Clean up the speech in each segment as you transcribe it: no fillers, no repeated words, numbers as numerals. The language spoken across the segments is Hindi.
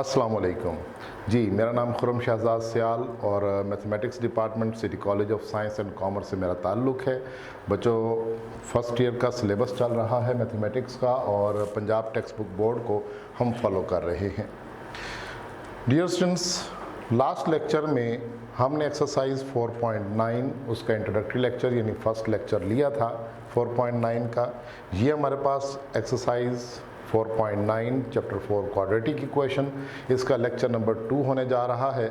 अस्सलाम वालेकुम जी, मेरा नाम खुर्रम शहजाद सियाल और mathematics department city college of science and commerce से मेरा ताल्लुक़ है। बच्चों, फर्स्ट ईयर का सिलेबस चल रहा है मैथमेटिक्स का और पंजाब टेक्स्ट बुक बोर्ड को हम फॉलो कर रहे हैं। डियर स्टूडेंट्स, लास्ट लेक्चर में हमने एक्सरसाइज 4.9 उसका इंट्रोडक्टरी लेक्चर यानी फर्स्ट लेक्चर लिया था 4.9 का। ये हमारे पास एक्सरसाइज 4.9 चैप्टर 4 क्वाड्रेटिक इक्वेशन, इसका लेक्चर नंबर 2 होने जा रहा है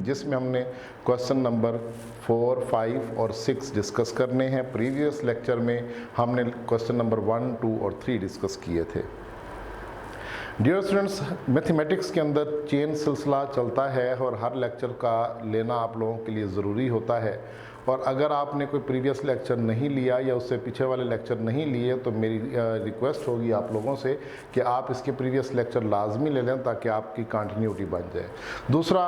जिसमें हमने क्वेश्चन नंबर 4, 5 और 6 डिस्कस करने हैं। प्रीवियस लेक्चर में हमने क्वेश्चन नंबर 1, 2 और 3 डिस्कस किए थे। डियर स्टूडेंट्स, मैथमेटिक्स के अंदर चेन सिलसिला चलता है और हर लेक्चर का लेना आप लोगों के लिए ज़रूरी होता है। और अगर आपने कोई प्रीवियस लेक्चर नहीं लिया या उससे पीछे वाले लेक्चर नहीं लिए तो मेरी रिक्वेस्ट होगी आप लोगों से कि आप इसके प्रीवियस लेक्चर लाजमी ले लें ताकि आपकी कंटिन्यूटी बन जाए। दूसरा,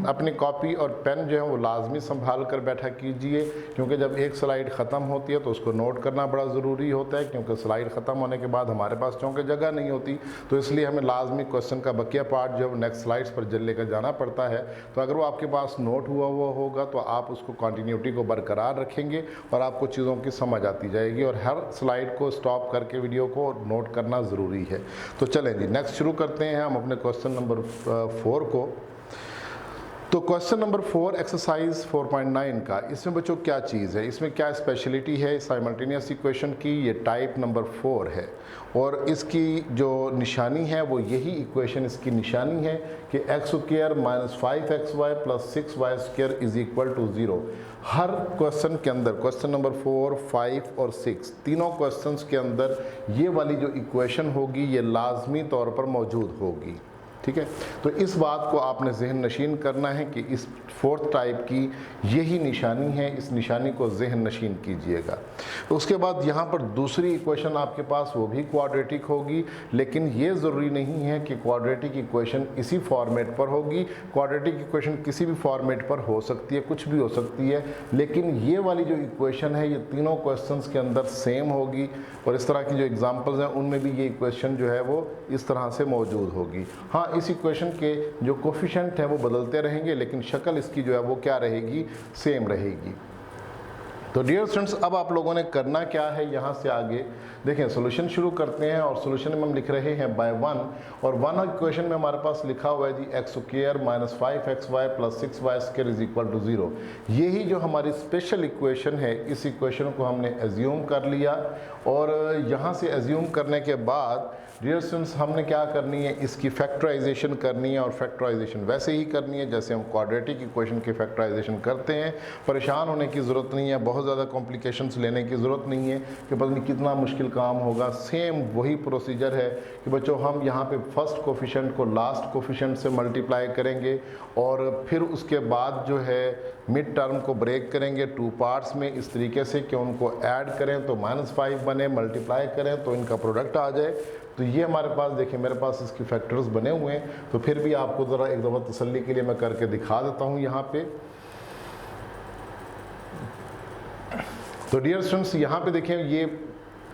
अपनी कॉपी और पेन जो है वो लाजमी संभाल कर बैठा कीजिए, क्योंकि जब एक स्लाइड ख़त्म होती है तो उसको नोट करना बड़ा ज़रूरी होता है, क्योंकि स्लाइड ख़त्म होने के बाद हमारे पास चूँकि जगह नहीं होती तो इसलिए हमें लाजमी क्वेश्चन का बकिया पार्ट जो है नेक्स्ट स्लाइड्स पर जल लेकर जाना पड़ता है। तो अगर वो आपके पास नोट हुआ होगा तो आप उसको कंटिन्यू को बरकरार रखेंगे और आपको चीज़ों की समझ आती जाएगी और हर स्लाइड को स्टॉप करके वीडियो को नोट करना ज़रूरी है। तो चलें जी, नेक्स्ट शुरू करते हैं हम अपने क्वेश्चन नंबर 4 को। तो क्वेश्चन नंबर 4 एक्सरसाइज 4.9 का, इसमें बच्चों क्या चीज़ है, इसमें क्या स्पेशलिटी है साइमल्टेनियस इक्वेशन की? ये टाइप नंबर 4 है और इसकी जो निशानी है वो यही इक्वेशन इसकी निशानी है कि X square minus 5xy plus 6y square is equal to 0। हर क्वेश्चन के अंदर क्वेश्चन नंबर 4, 5 और 6 तीनों क्वेश्चंस के अंदर ये वाली जो इक्वेशन होगी ये लाजमी तौर पर मौजूद होगी। ठीक है, तो इस बात को आपने जहन नशीन करना है कि इस 4th टाइप की यही निशानी है, इस निशानी को जहन नशीन कीजिएगा। उसके बाद यहाँ पर दूसरी इक्वेशन आपके पास वो भी क्वाड्रेटिक होगी, लेकिन ये ज़रूरी नहीं है कि क्वाड्रेटिक इक्वेशन इसी फॉर्मेट पर होगी। क्वाड्रेटिक इक्वेशन किसी भी फॉर्मेट पर हो सकती है, कुछ भी हो सकती है, लेकिन ये वाली जो इक्वेशन है ये तीनों क्वेश्चंस के अंदर सेम होगी और इस तरह की जो एग्जांपल्स हैं उनमें भी ये इक्वेशन जो है वो इस तरह से मौजूद होगी। हाँ, इस इक्वेशन के जो कोफिशिएंट हैं वो बदलते रहेंगे, लेकिन शक्ल इसकी जो है वो क्या रहेगी, सेम रहेगी। तो डियर स्टूडेंट्स, अब आप लोगों ने करना क्या है, यहाँ से आगे देखें सॉल्यूशन शुरू करते हैं और सॉल्यूशन में हम लिख रहे हैं बाय 1 और 1 इक्वेशन में हमारे पास लिखा हुआ है जी x square minus 5xy plus 6y square is equal to 0। यही जो हमारी स्पेशल इक्वेशन है, इस इक्वेशन को हमने एज्यूम कर लिया और यहाँ से एज्यूम करने के बाद डियर स्टूडेंट्स हमने क्या करनी है, इसकी फैक्टराइजेशन करनी है और फैक्टराइजेशन वैसे ही करनी है जैसे हम क्वाड्रेटिक इक्वेशन की फैक्टराइजेशन करते हैं। परेशान होने की ज़रूरत नहीं है, बहुत ज़्यादा कॉम्प्लिकेशंस लेने की ज़रूरत नहीं है कि पता नहीं कितना मुश्किल काम होगा। सेम वही प्रोसीजर है कि बच्चों हम यहाँ पे फर्स्ट कोफिशिएंट को लास्ट कोफिशिएंट से मल्टीप्लाई करेंगे और फिर उसके बाद जो है मिड टर्म को ब्रेक करेंगे 2 पार्ट्स में इस तरीके से कि उनको ऐड करें तो -5 बने, मल्टीप्लाई करें तो इनका प्रोडक्ट आ जाए। तो ये हमारे पास देखिए मेरे पास इसके फैक्टर्स बने हुए हैं, तो फिर भी आपको ज़रा एक दफ़ा तसल्ली के लिए मैं करके दिखा देता हूँ यहाँ पे। तो डियर स्टूडेंट्स यहाँ पे देखें ये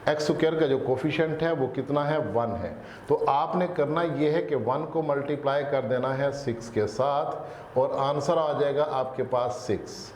एक्स स्क्वायर का जो कोफिशिएंट है वो कितना है, 1 है। तो आपने करना ये है कि 1 को मल्टीप्लाई कर देना है 6 के साथ और आंसर आ जाएगा आपके पास 6।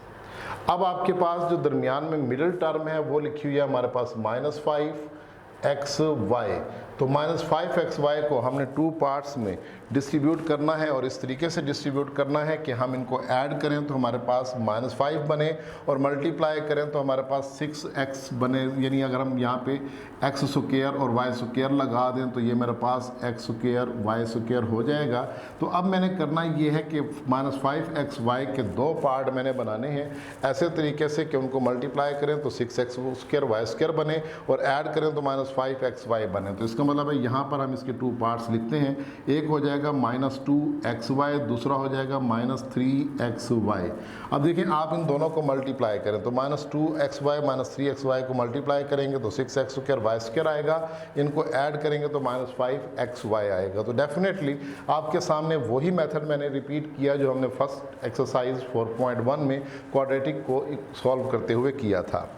अब आपके पास जो दरमियान में मिडिल टर्म है वो लिखी हुई है हमारे पास -5xy। तो -5xy को हमने 2 पार्ट्स में डिस्ट्रीब्यूट करना है और इस तरीके से डिस्ट्रीब्यूट करना है कि हम इनको ऐड करें तो हमारे पास -5 बने और मल्टीप्लाई करें तो हमारे पास 6x बने। यानी अगर हम यहाँ पे एक्स स्क्वायर और वाई स्क्वायर लगा दें तो ये मेरे पास एक्स स्क्वायर वाई स्क्वायर हो जाएगा। तो अब मैंने करना ये है कि -5xy के 2 पार्ट मैंने बनाने हैं ऐसे तरीके से कि उनको मल्टीप्लाई करें तो 6x स्क्वायर वाई स्क्वायर बने और ऐड करें तो -5xy बने। तो इसका मतलब है यहाँ पर हम इसके 2 पार्ट्स लिखते हैं, एक हो जाएगा -2xy, दूसरा हो जाएगा -3xy। अब देखिए आप इन दोनों को मल्टीप्लाई करें तो -2xy -3xy को मल्टीप्लाई करेंगे तो 6x स्क्वायर वाई स्क्वायर आएगा, इनको ऐड करेंगे तो -5xy आएगा। तो डेफिनेटली आपके सामने वही मेथड मैंने रिपीट किया जो हमने फर्स्ट एक्सरसाइज 4.1 में क्वाड्रेटिक को सॉल्व करते हुए किया था।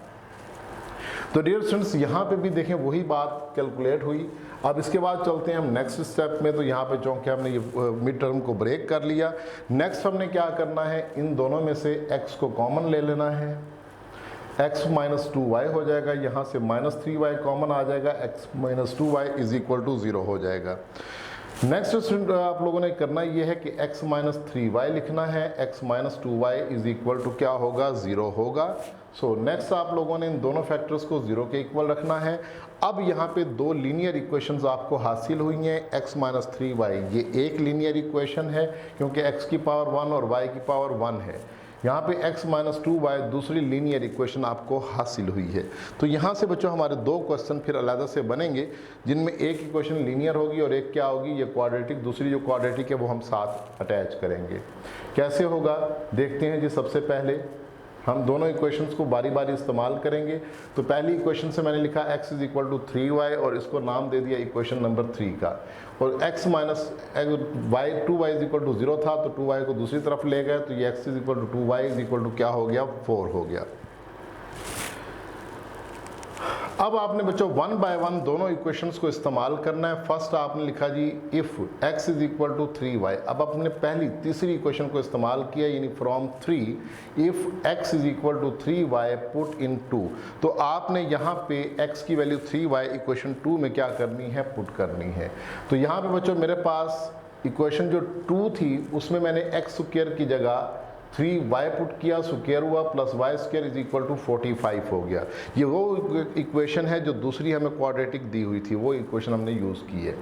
तो डियर स्टूडेंट्स यहाँ पे भी देखें वही बात कैलकुलेट हुई। अब इसके बाद चलते हैं हम नेक्स्ट स्टेप में। तो यहाँ पे चूँकि हमने ये मिड टर्म को ब्रेक कर लिया, नेक्स्ट हमने क्या करना है, इन दोनों में से x को कॉमन ले लेना है। x माइनस 2y हो जाएगा, यहाँ से माइनस 3y कॉमन आ जाएगा, x minus 2y is equal to 0 हो जाएगा। नेक्स्ट स्टूडेंट आप लोगों ने करना ये है कि x माइनस 3y लिखना है, x minus 2y is equal to क्या होगा, 0 होगा। सो नेक्स्ट आप लोगों ने इन दोनों फैक्टर्स को 0 के इक्वल रखना है। अब यहाँ पे दो लीनियर इक्वेशंस आपको हासिल हुई हैं, x माइनस 3y ये एक लीनियर इक्वेशन है क्योंकि x की पावर 1 और y की पावर 1 है। यहाँ पे x माइनस 2y दूसरी लीनियर इक्वेशन आपको हासिल हुई है। तो यहाँ से बच्चों हमारे दो क्वेश्चन फिर अलग से बनेंगे, जिनमें एक इक्वेशन लीनियर होगी और एक क्या होगी, ये क्वाड्रेटिक। दूसरी जो क्वाड्रेटिक है वो हम साथ अटैच करेंगे। कैसे होगा देखते हैं जी। सबसे पहले हम दोनों इक्वेशंस को बारी बारी इस्तेमाल करेंगे। तो पहली इक्वेशन से मैंने लिखा x is equal to 3y और इसको नाम दे दिया इक्वेशन नंबर 3 का। और x minus y 2y is equal to 0 था तो 2y को दूसरी तरफ ले गए, तो ये x is equal to 2y is equal to क्या हो गया, 4 हो गया। अब आपने बच्चों 1 बाय 1 दोनों इक्वेशंस को इस्तेमाल करना है। फर्स्ट आपने लिखा जी if x is equal to 3y। अब आपने पहली तीसरी इक्वेशन को इस्तेमाल किया, यानी from 3 if x is equal to 3y put in 2। तो आपने यहाँ पे x की वैल्यू 3y इक्वेशन 2 में क्या करनी है, पुट करनी है। तो यहाँ पे बच्चों मेरे पास इक्वेशन जो 2 थी उसमें मैंने x स्क्वायर की जगह 3y पुट किया, स्क्वायर हुआ, plus y square is equal to 45 हो गया। ये वो इक्वेशन है जो दूसरी हमें क्वाड्रेटिक दी हुई थी, वो इक्वेशन हमने यूज़ की है।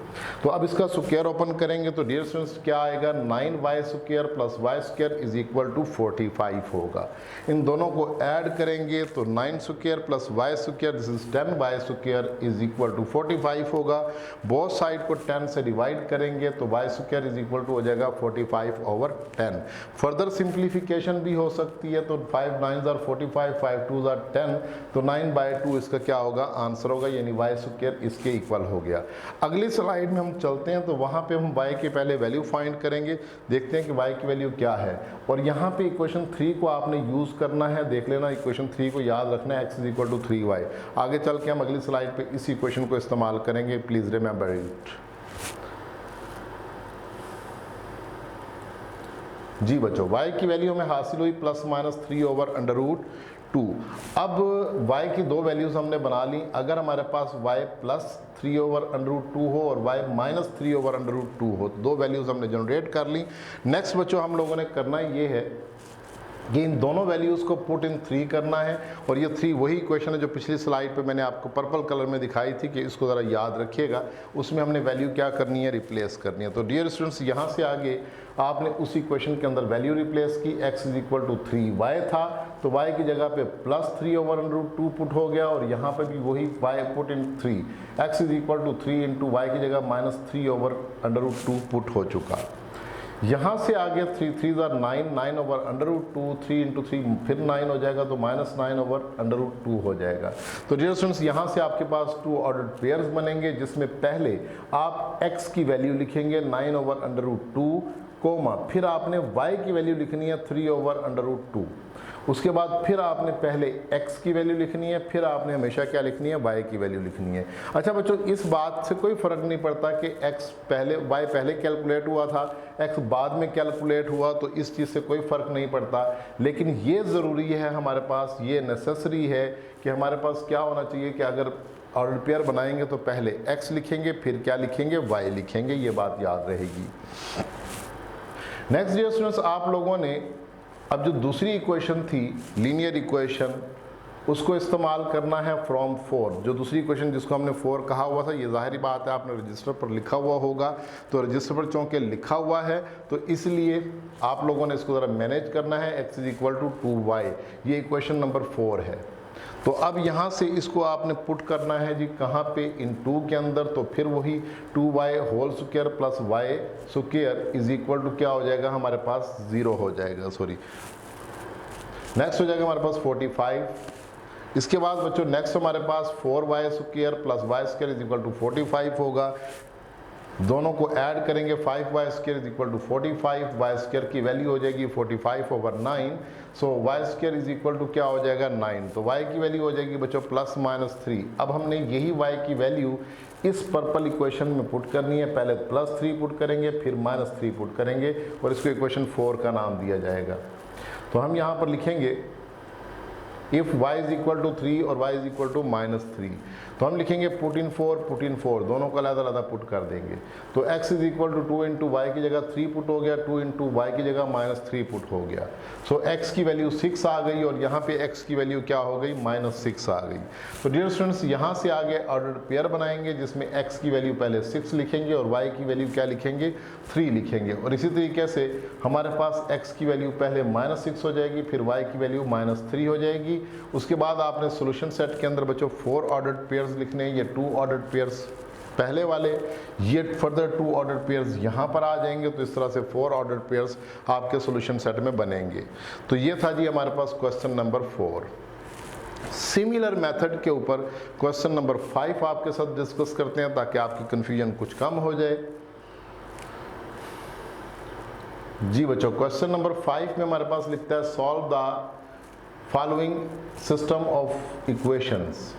तो अब इसका स्क्वायर ओपन करेंगे तो डियर स्टूडेंट्स क्या आएगा, 9y square plus y square is equal to 45 होगा। इन दोनों को ऐड करेंगे तो 9 square plus y square this is 10y square is equal to 45 होगा। बोथ साइड को 10 से डिवाइड करेंगे तो y square is equal to हो जाएगा 45 ओवर 10। फर्दर सिंप्लीफिकेशन भी हो सकती है, तो 5 9s आर 45, 5 2s आर 10, तो 9/2 इसका क्या होगा, आंसर होगा, यानी y स्क्वायर इसके इक्वल हो गया। अगली स्लाइड में हम चलते हैं तो वहाँ पे हम y के पहले वैल्यू फाइंड करेंगे, देखते हैं कि y की वैल्यू क्या है। और यहाँ पे इक्वेशन 3 को आपने यूज़ करना है, देख लेना इक्वेशन 3 को याद रखना है, x is equal to 3y। आगे चल के हम अगली स्लाइड पे इस इक्वेशन को इस्तेमाल करेंगे, प्लीज़ रिमेंबर इट। जी बच्चों y की वैल्यू हमें हासिल हुई plus minus 3 over under root 2। अब y की दो वैल्यूज़ हमने बना ली। अगर हमारे पास y plus 3 over under root 2 हो और y minus 3 over under root 2 हो, दो वैल्यूज़ हमने जनरेट कर ली। नेक्स्ट बच्चों हम लोगों ने करना ये है कि इन दोनों वैल्यूज़ को पुट इन 3 करना है। और ये 3 वही इक्वेशन है जो पिछली स्लाइड पे मैंने आपको पर्पल कलर में दिखाई थी, कि इसको ज़रा याद रखिएगा। उसमें हमने वैल्यू क्या करनी है, रिप्लेस करनी है। तो डियर स्टूडेंट्स यहाँ से आगे आपने उस इक्वेशन के अंदर वैल्यू रिप्लेस की, x is equal to 3y था तो y की जगह पे plus 3 over under root 2 put हो गया। और यहाँ पे भी वही y put in 3, x is equal to 3 into y की जगह minus 3 over under root 2 put हो चुका। यहाँ से आगे 3 3s are 9, 9 over under root 2, 3 into 3 फिर 9 हो जाएगा, तो माइनस 9 ओवर अंडर रूट 2 हो जाएगा। तो डियर स्टूडेंट्स यहाँ से आपके पास 2 ऑर्डर्ड पेयर्स बनेंगे, जिसमें पहले आप x की वैल्यू लिखेंगे 9 ओवर अंडर रूट 2, कोमा फिर आपने y की वैल्यू लिखनी है 3 ओवर अंडर रूट 2। उसके बाद फिर आपने पहले x की वैल्यू लिखनी है, फिर आपने हमेशा क्या लिखनी है, y की वैल्यू लिखनी है। अच्छा बच्चों, इस बात से कोई फ़र्क नहीं पड़ता कि x पहले y पहले कैलकुलेट हुआ था, x बाद में कैलकुलेट हुआ, तो इस चीज़ से कोई फ़र्क नहीं पड़ता। लेकिन ये ज़रूरी है हमारे पास, ये नेसेसरी है कि हमारे पास क्या होना चाहिए कि अगर ऑर्डर पेयर बनाएंगे तो पहले x लिखेंगे, फिर क्या लिखेंगे, y लिखेंगे। ये बात याद रहेगी। नेक्स्ट डियर स्टूडेंट्स, आप लोगों ने अब जो दूसरी इक्वेशन थी लीनियर इक्वेशन, उसको इस्तेमाल करना है फ्रॉम 4। जो दूसरी इक्वेशन जिसको हमने 4 कहा हुआ था, ये ज़ाहिरी बात है आपने रजिस्टर पर लिखा हुआ होगा, तो रजिस्टर पर चूँकि लिखा हुआ है तो इसलिए आप लोगों ने इसको ज़रा मैनेज करना है। x is equal to 2y, ये इक्वेशन नंबर 4 है। तो अब यहाँ से इसको आपने पुट करना है जी कहाँ पे, इन 2 के अंदर। तो फिर वही 2y whole square plus y square is equal to क्या हो जाएगा, हमारे पास 0 हो जाएगा, सॉरी नेक्स्ट हो जाएगा हमारे पास 45। इसके बाद बच्चों नेक्स्ट हमारे पास 4y square plus y square is equal to 45 होगा। दोनों को ऐड करेंगे 5y square is equal to 45, y square की वैल्यू हो जाएगी 45/9, so y square is equal to क्या हो जाएगा 9, तो y की वैल्यू हो जाएगी बच्चों +-3। अब हमने यही y की वैल्यू इस पर्पल इक्वेशन में पुट करनी है, पहले +3 पुट करेंगे फिर -3 पुट करेंगे और इसको इक्वेशन 4 का नाम दिया जाएगा। तो हम यहाँ पर लिखेंगे if y is equal to 3 और y इज इक्वल टू -3, तो हम लिखेंगे पुट इन 4 दोनों को अलग-अलग पुट कर देंगे। तो x is equal to 2 into Y की जगह 3 पुट हो गया, 2 इंटू वाई की जगह -3 पुट हो गया। सो x की वैल्यू 6 आ गई और यहाँ पे x की वैल्यू क्या हो गई -6 आ गई। तो डियर स्टूडेंट्स यहाँ से आगे ऑर्डर्ड पेयर बनाएंगे जिसमें x की वैल्यू पहले 6 लिखेंगे और y की वैल्यू क्या लिखेंगे 3 लिखेंगे, और इसी तरीके से हमारे पास x की वैल्यू पहले -6 हो जाएगी फिर y की वैल्यू -3 हो जाएगी। उसके बाद आपने सॉल्यूशन सेट के अंदर बच्चों 4 ऑर्डर्ड पेयर्स लिखने हैं, ये 2 ऑर्डर्ड पेयर्स पहले वाले, ये फर्दर 2 ऑर्डर्ड पेयर्स यहाँ पर आ जाएंगे, तो इस तरह से 4 ऑर्डर्ड पेयर्स आपके सॉल्यूशन सेट में बनेंगे। तो ये था जी हमारे पास क्वेश्चन नंबर 4। सिमिलर मेथड के ऊपर क्वेश्चन नंबर 5 आपके साथ डिस्कस करते हैं ताकि आपकी कंफ्यूजन कुछ कम हो जाए। जी बच्चों, क्वेश्चन नंबर 5 में हमारे पास लिखता है solve the following system of equations.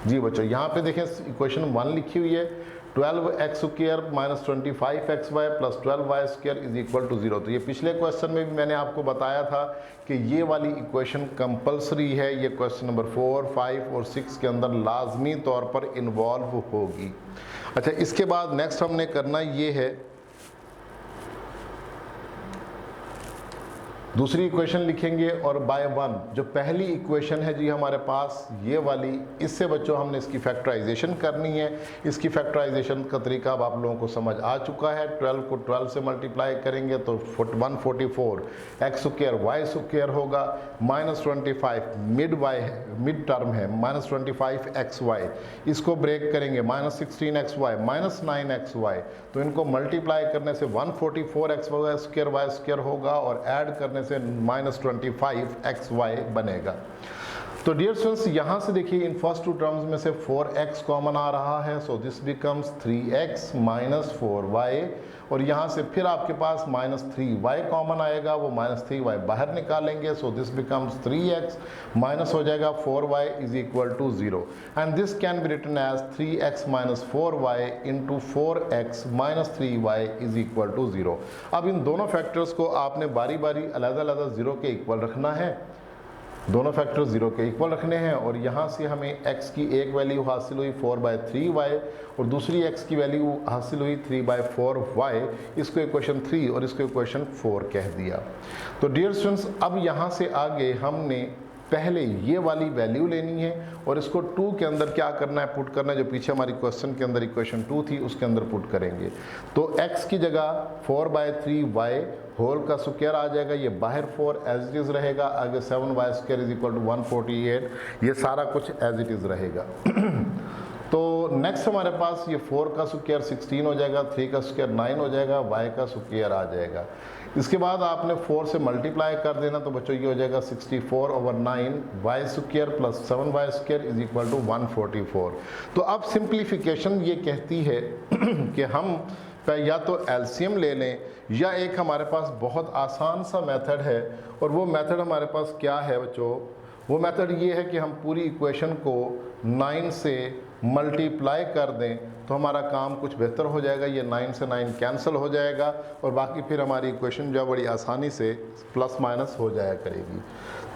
जी बच्चों, यहाँ पे देखें इक्वेशन 1 लिखी हुई है 12x square -25xy plus 12y square is equal to 0। तो ये पिछले क्वेश्चन में भी मैंने आपको बताया था कि ये वाली इक्वेशन कंपलसरी है, ये क्वेश्चन नंबर 4, 5 और 6 के अंदर लाजमी तौर पर इन्वॉल्व होगी। अच्छा, इसके बाद नेक्स्ट हमने करना ये है दूसरी इक्वेशन लिखेंगे और बाय 1 जो पहली इक्वेशन है जी हमारे पास ये वाली, इससे बच्चों हमने इसकी फैक्टराइजेशन करनी है। इसकी फैक्टराइजेशन का तरीका अब आप लोगों को समझ आ चुका है। 12 को 12 से मल्टीप्लाई करेंगे तो 144 एक्स स्क्वायर वाई स्क्वायर होगा, -25 मिड टर्म है -25 एक्स वाई, इसको ब्रेक करेंगे -16 एक्स वाई -9 एक्स वाई, तो इनको मल्टीप्लाई करने से 144 एक्स स्क्वायर वाई स्क्वायर होगा और ऐड करने से -25 XY बनेगा। तो डियर स्टूडेंट्स, यहाँ से देखिए इन फर्स्ट 2 टर्म्स में से 4x कॉमन आ रहा है, so this becomes 3x - 4y, और यहाँ से फिर आपके पास -3y कॉमन आएगा, वो -3y बाहर निकालेंगे, so this becomes 3x minus हो जाएगा 4y is equal to 0, and this can be written as 3x - 4y into 4x - 3y is equal to 0। अब इन दोनों फैक्टर्स को आपने बारी बारी अलग-अलग 0 के इक्वल रखना है, दोनों फैक्टर 0 के इक्वल रखने हैं, और यहाँ से हमें x की एक वैल्यू हासिल हुई 4/3y और दूसरी x की वैल्यू हासिल हुई 3/4y, इसको इक्वेशन 3 और इसको इक्वेशन 4 कह दिया। तो डियर स्टूडेंट्स, अब यहाँ से आगे हमने पहले ये वाली वैल्यू लेनी है और इसको 2 के अंदर क्या करना है, पुट करना है, जो पीछे हमारी क्वेश्चन के अंदर इक्वेशन 2 थी उसके अंदर पुट करेंगे। तो x की जगह 4/3y होल का स्क्वायर आ जाएगा, ये बाहर 4 एज इट इज़ रहेगा, आगे 7y square is equal to 148, ये सारा कुछ एज इट इज़ रहेगा। तो नेक्स्ट हमारे पास ये 4 का स्क्वायर 16 हो जाएगा, 3 का स्क्वायर 9 हो जाएगा, y का स्क्वायर आ जाएगा। इसके बाद आपने 4 से मल्टीप्लाई कर देना, तो बच्चों ये हो जाएगा 64/9 y square plus 7y square is equal to 144। तो अब सिंप्लीफिकेशन ये कहती है कि हम या तो एलसीएम ले लें या एक हमारे पास बहुत आसान सा मेथड है, और वो मेथड हमारे पास क्या है बच्चों, वो मेथड ये है कि हम पूरी इक्वेशन को 9 से मल्टीप्लाई कर दें तो हमारा काम कुछ बेहतर हो जाएगा, ये 9 से 9 कैंसिल हो जाएगा और बाकी फिर हमारी इक्वेशन जो बड़ी आसानी से प्लस माइनस हो जाया करेगी।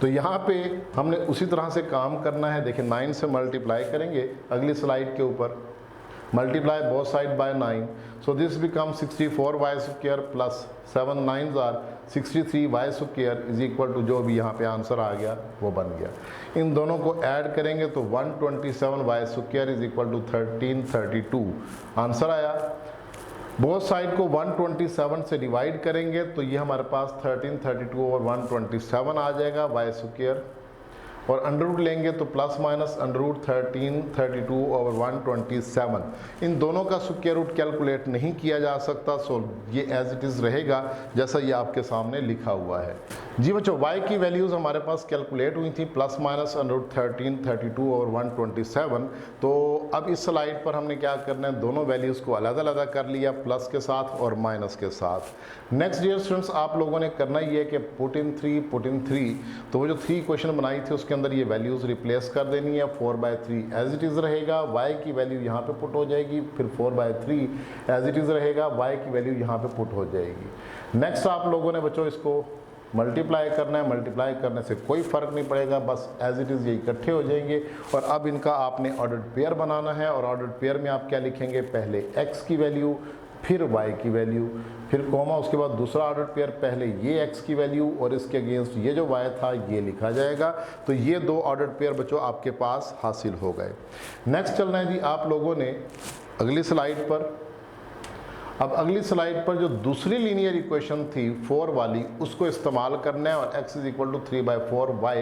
तो यहाँ पे हमने उसी तरह से काम करना है। देखिए 9 से मल्टीप्लाई करेंगे, अगली स्लाइड के ऊपर multiply both side by 9, so this become 64y square plus 7 9s are 63y square is equal to जो भी यहाँ पे आंसर आ गया वो बन गया। इन दोनों को ऐड करेंगे तो 127y square is equal to 1332 answer आया। बोथ साइड को 127 से डिवाइड करेंगे तो ये हमारे पास 1332 और 127 आ जाएगा y स्क्वायर, और अंडर रूट लेंगे तो प्लस माइनस अंडर रूट 1332 और 127, इन दोनों का स्क्वायर रूट कैलकुलेट नहीं किया जा सकता, सो ये एज इट इज़ रहेगा जैसा ये आपके सामने लिखा हुआ है। जी बच्चों, y की वैल्यूज़ हमारे पास कैलकुलेट हुई थी प्लस माइनस √13, 32 और 127। तो अब इस स्लाइड पर हमने क्या करना है, दोनों वैल्यूज़ को अलग अलग कर लिया, प्लस के साथ और माइनस के साथ। नेक्स्ट डियर स्टूडेंट्स, आप लोगों ने करना ही है कि पुट इन 3। तो वो जो 3 क्वेश्चन बनाई थी उसके अंदर ये वैल्यूज़ रिप्लेस कर देनी है। 4/3 एज इट इज़ रहेगा, y की वैल्यू यहाँ पे पुट हो जाएगी, फिर 4/3 एज इट इज़ रहेगा, y की वैल्यू यहाँ पे पुट हो जाएगी। नेक्स्ट आप लोगों ने बच्चों इसको मल्टीप्लाई करना है। मल्टीप्लाई करने से कोई फ़र्क नहीं पड़ेगा, बस एज इट इज़ ये इकट्ठे हो जाएंगे। और अब इनका आपने ऑर्डर्ड पेयर बनाना है, और ऑर्डर्ड पेयर में आप क्या लिखेंगे, पहले x की वैल्यू, फिर y की वैल्यू, फिर कॉमा, उसके बाद दूसरा ऑर्डर्ड पेयर, पहले ये x की वैल्यू और इसके अगेंस्ट ये जो y था ये लिखा जाएगा। तो ये 2 ऑर्डर्ड पेयर बच्चों आपके पास हासिल हो गए। नेक्स्ट चलना है जी आप लोगों ने अगली स्लाइड पर। अब अगली स्लाइड पर जो दूसरी लीनियर इक्वेशन थी 4 वाली, उसको इस्तेमाल करना है और x = 3/4 y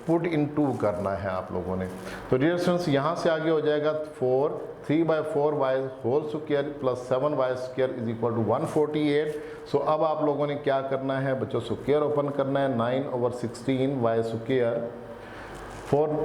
पुट इन 2 करना है आप लोगों ने। तो डियर स्टूडेंट्स, यहाँ से आगे हो जाएगा 4 3/4 y whole square plus 7y square = 148। सो अब आप लोगों ने क्या करना है बच्चों, स्क्वायर ओपन करना है, 9/16 y स्क्वायर, 4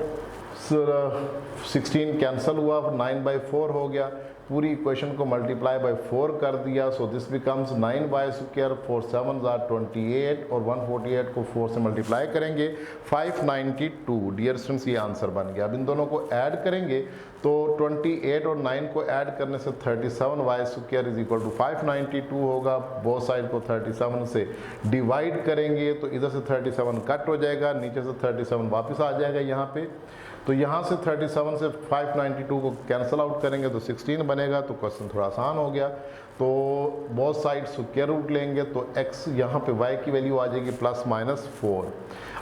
16 कैंसिल हुआ, 9/4 हो गया। पूरी इक्वेशन को मल्टीप्लाई बाय 4 कर दिया। So this becomes 9y square, 4 7s are 28 और 148 को 4 से मल्टीप्लाई करेंगे 592। डियर स्टूडेंट्स, ये आंसर बन गया। अब इन दोनों को ऐड करेंगे तो 28 और 9 को ऐड करने से 37y स्क्वायर = 592 होगा। बोथ साइड को 37 से डिवाइड करेंगे तो इधर से 37 कट हो जाएगा, नीचे से 37 वापस आ जाएगा यहाँ पे। तो यहाँ से 37 से 592 को कैंसिल आउट करेंगे तो 16 बनेगा। तो क्वेश्चन थोड़ा आसान हो गया। तो बोथ साइड स्क्वायर रूट लेंगे तो x यहाँ पे y की वैल्यू आ जाएगी ±4।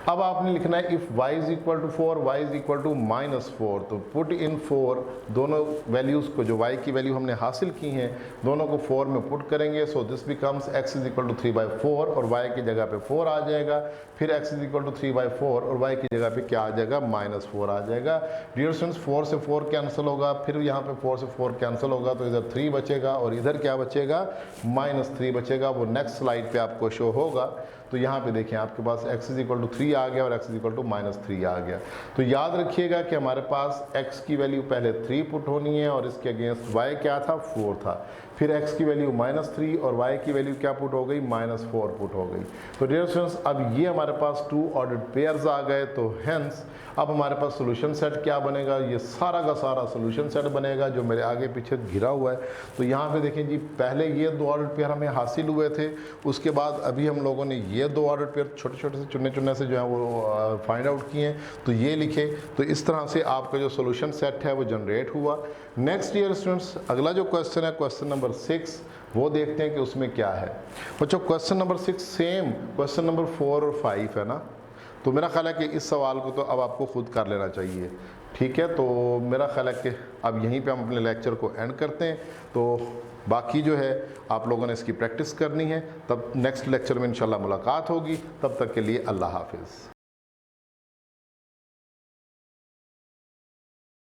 अब आपने लिखना है इफ़ y = 4 y = -4। तो पुट इन 4, दोनों वैल्यूज़ को, जो y की वैल्यू हमने हासिल की हैं, दोनों को 4 में पुट करेंगे। सो दिस बिकम्स x = 3/4 और y की जगह पे 4 आ जाएगा। फिर x = 3/4 और y की जगह पे क्या आ जाएगा, -4 आ जाएगा। डियर स्टूडेंट्स, 4 से 4 कैंसिल होगा, फिर यहाँ पे 4 से 4 कैंसिल होगा तो इधर 3 बचेगा और इधर क्या बचेगा, -3 बचेगा। वो नेक्स्ट स्लाइड पे आपको शो होगा। तो यहाँ पे देखें आपके पास x = 3 आ गया और x = -3 आ गया। तो याद रखिएगा कि हमारे पास x की वैल्यू पहले 3 पुट होनी है और इसके अगेंस्ट y क्या था, 4 था। फिर x की वैल्यू -3 और y की वैल्यू क्या पुट हो गई, -4 पुट हो गई। तो डियर स्टूडेंट्स, अब ये हमारे पास 2 ऑर्डर्ड पेयर्स आ गए। तो हेंस अब हमारे पास सोल्यूशन सेट क्या बनेगा, ये सारा का सारा सोल्यूशन सेट बनेगा जो मेरे आगे पीछे घिरा हुआ है। तो यहाँ पे देखें जी, पहले ये 2 ऑर्डर्ड पेयर हमें हासिल हुए थे, उसके बाद अभी हम लोगों ने ये 2 ऑर्डर्ड पेयर छोटे छोटे से चुनने से जो है वो फाइंड आउट किए हैं। तो ये लिखे, तो इस तरह से आपका जो सोल्यूशन सेट है वो जनरेट हुआ। नेक्स्ट ईयर स्टूडेंट्स, अगला जो क्वेश्चन है, क्वेश्चन नंबर 6, वो देखते हैं कि उसमें क्या है। बच्चों, question number 6 same question number 4 और 5 है ना। तो मेरा ख्याल है कि इस सवाल को तो अब आपको खुद कर लेना चाहिए, ठीक है। तो मेरा ख्याल है कि अब यहीं पे हम अपने लेक्चर को एंड करते हैं। तो बाकी जो है आप लोगों ने इसकी प्रैक्टिस करनी है। तब नेक्स्ट लेक्चर में इंशाल्लाह मुलाकात होगी। तब तक के लिए अल्लाह हाफिज़।